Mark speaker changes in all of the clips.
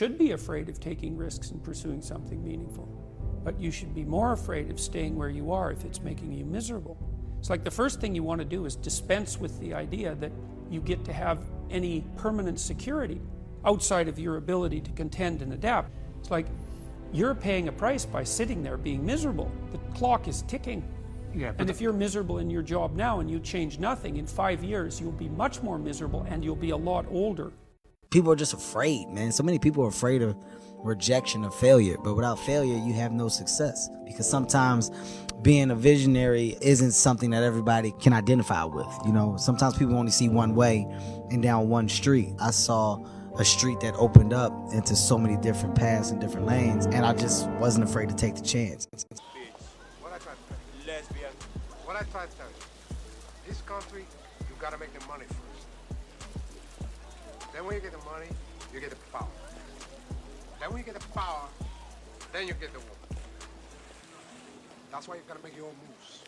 Speaker 1: should be afraid of taking risks and pursuing something meaningful. But you should be more afraid of staying where you are if it's making you miserable. It's like the first thing you want to do is dispense with the idea that you get to have any permanent security outside of your ability to contend and adapt. It's like you're paying a price by sitting there being miserable. The clock is ticking.
Speaker 2: Yeah,
Speaker 1: and if you're miserable in your job now and you change nothing, in 5 years you'll be much more miserable and you'll be a lot older.
Speaker 3: People are just afraid, man. So many people are afraid of rejection or failure, but without failure you have no success, because sometimes being a visionary isn't something that everybody can identify with. You know, sometimes people only see one way and down one street. I saw a street that opened up into so many different paths and different lanes, and I just wasn't afraid to take the chance.
Speaker 4: What I try to tell you, lesbian. What I try to tell you, this country, you gotta make the money first. Then when you get the money, you get the power. Then when you get the power, then you get the woman. That's why you gotta make your own moves.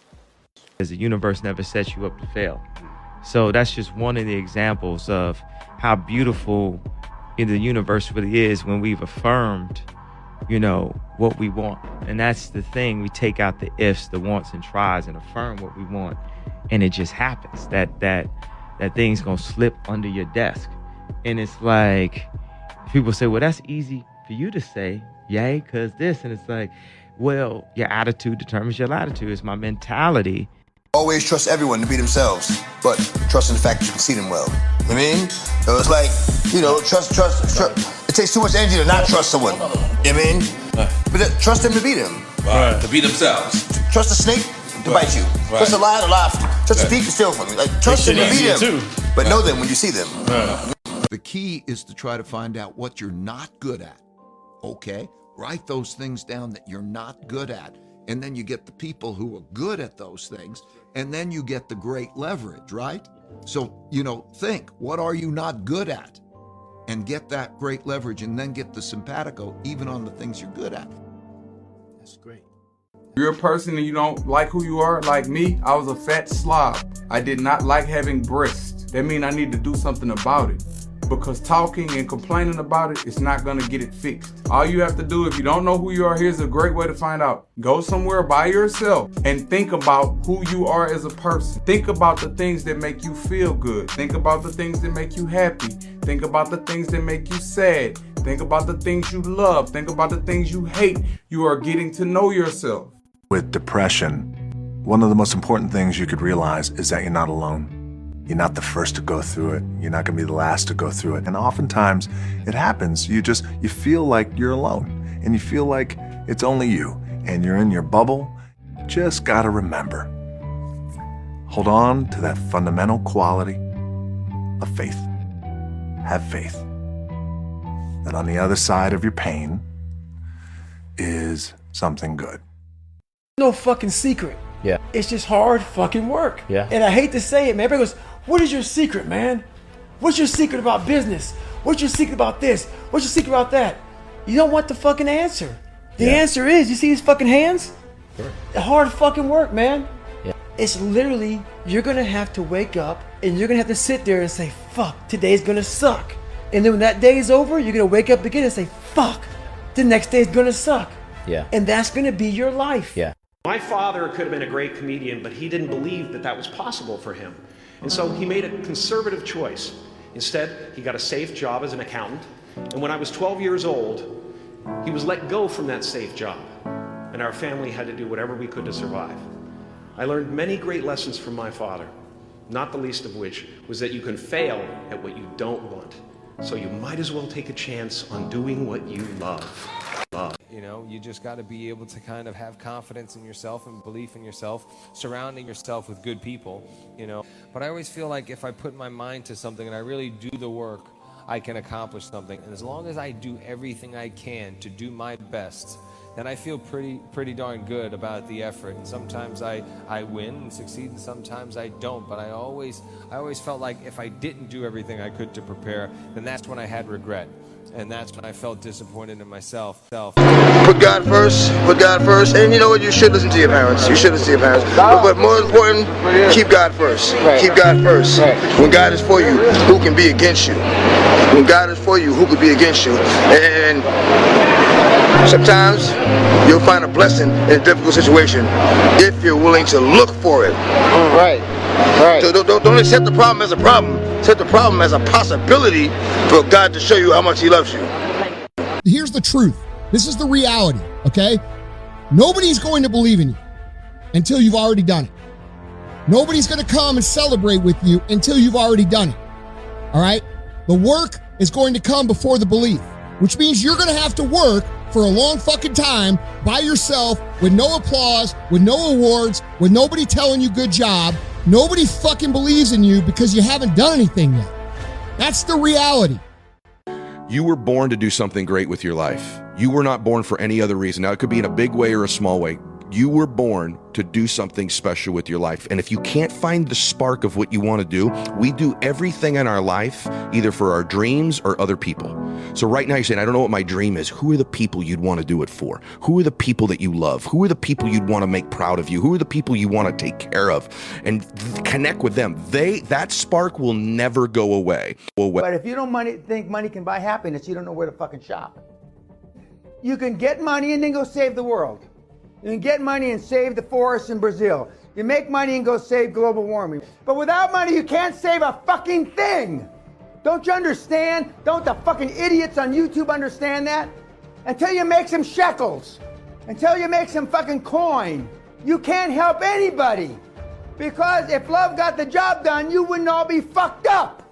Speaker 5: Because the universe never sets you up to fail. So that's just one of the examples of how beautiful the universe really is when we've affirmed, you know, what we want. And that's the thing. We take out the ifs, the wants and tries and affirm what we want. And it just happens. That thing's gonna slip under your desk. And it's like, people say, well, that's easy for you to say, yay, because this. And it's like, well, your attitude determines your latitude. It's my mentality.
Speaker 6: Always trust everyone to be themselves, but trust in the fact that you can see them well. You know what I mean? So it's like, you know, trust. It takes too much energy to not trust someone. You know what I mean? But trust them to be them.
Speaker 7: Right. To be themselves.
Speaker 6: Trust the snake to bite you.
Speaker 7: Right.
Speaker 6: Trust the lion to lie. Trust the thief to steal from you. Like, trust them to be them. But know them when you see them.
Speaker 8: The key is to try to find out what you're not good at. Okay? Write those things down that you're not good at. And then you get the people who are good at those things. And then you get the great leverage, right? So, you know, think, what are you not good at? And get that great leverage, and then get the simpatico even on the things you're good at.
Speaker 3: That's great.
Speaker 2: You're a person and you don't like who you are. Like me, I was a fat slob. I did not like having breasts. That means I need to do something about it. Because talking and complaining about it is not going to get it fixed. All you have to do, if you don't know who you are, here's a great way to find out. Go somewhere by yourself and think about who you are as a person. Think about the things that make you feel good. Think about the things that make you happy. Think about the things that make you sad. Think about the things you love. Think about the things you hate. You are getting to know yourself.
Speaker 9: With depression, one of the most important things you could realize is that you're not alone. You're not the first to go through it. You're not going to be the last to go through it. And oftentimes it happens. You feel like you're alone, and you feel like it's only you, and you're in your bubble. You just got to remember, hold on to that fundamental quality of faith. Have faith that on the other side of your pain is something good.
Speaker 10: No fucking secret.
Speaker 3: Yeah.
Speaker 10: It's just hard fucking work.
Speaker 3: Yeah.
Speaker 10: And I hate to say it, man. Everybody goes, what is your secret, man? What's your secret about business? What's your secret about this? What's your secret about that? You don't want the fucking answer. The answer is, you see these fucking hands?
Speaker 3: Sure.
Speaker 10: Hard fucking work, man.
Speaker 3: Yeah.
Speaker 10: It's literally, you're gonna have to wake up and you're gonna have to sit there and say, fuck, today's gonna suck. And then when that day is over, you're gonna wake up again and say, fuck, the next day's gonna suck.
Speaker 3: Yeah.
Speaker 10: And that's gonna be your life.
Speaker 3: Yeah.
Speaker 11: My father could have been a great comedian, but he didn't believe that that was possible for him. And so he made a conservative choice. Instead, he got a safe job as an accountant. And when I was 12 years old, he was let go from that safe job. And our family had to do whatever we could to survive. I learned many great lessons from my father, not the least of which was that you can fail at what you don't want. So you might as well take a chance on doing what you love.
Speaker 12: You know, you just got to be able to kind of have confidence in yourself and belief in yourself, surrounding yourself with good people, you know. But I always feel like if I put my mind to something and I really do the work, I can accomplish something. And as long as I do everything I can to do my best then I feel pretty darn good about the effort. And sometimes I win and succeed, and sometimes I don't. But I always felt like if I didn't do everything I could to prepare, then that's when I had regret. And that's when I felt disappointed in myself.
Speaker 6: Put God first, and you know what, you should listen to your parents. But more important, keep God first. Keep God first. When God is for you, who can be against you? When God is for you, who could be against you? And sometimes you'll find a blessing in a difficult situation if you're willing to look for it. Right. So don't accept the problem as a problem. Accept the problem as a possibility for God to show you how much He loves you.
Speaker 7: Here's the truth. This is the reality, okay? Nobody's going to believe in you until you've already done it. Nobody's going to come and celebrate with you until you've already done it, all right? The work is going to come before the belief, which means you're going to have to work for a long fucking time by yourself with no applause, with no awards, with nobody telling you good job. Nobody fucking believes in you because you haven't done anything yet. That's the reality.
Speaker 13: You were born to do something great with your life. You were not born for any other reason. Now, it could be in a big way or a small way. You were born to do something special with your life. And if you can't find the spark of what you want to do, we do everything in our life, either for our dreams or other people. So right now you're saying, I don't know what my dream is. Who are the people you'd want to do it for? Who are the people that you love? Who are the people you'd want to make proud of you? Who are the people you want to take care of? And connect with them. That spark will never go away.
Speaker 14: But if you don't think money can buy happiness, you don't know where to fucking shop. You can get money and then go save the world. You can get money and save the forests in Brazil. You make money and go save global warming. But without money, you can't save a fucking thing. Don't you understand? Don't the fucking idiots on YouTube understand that? Until you make some shekels, until you make some fucking coin, you can't help anybody. Because if love got the job done, you wouldn't all be fucked up.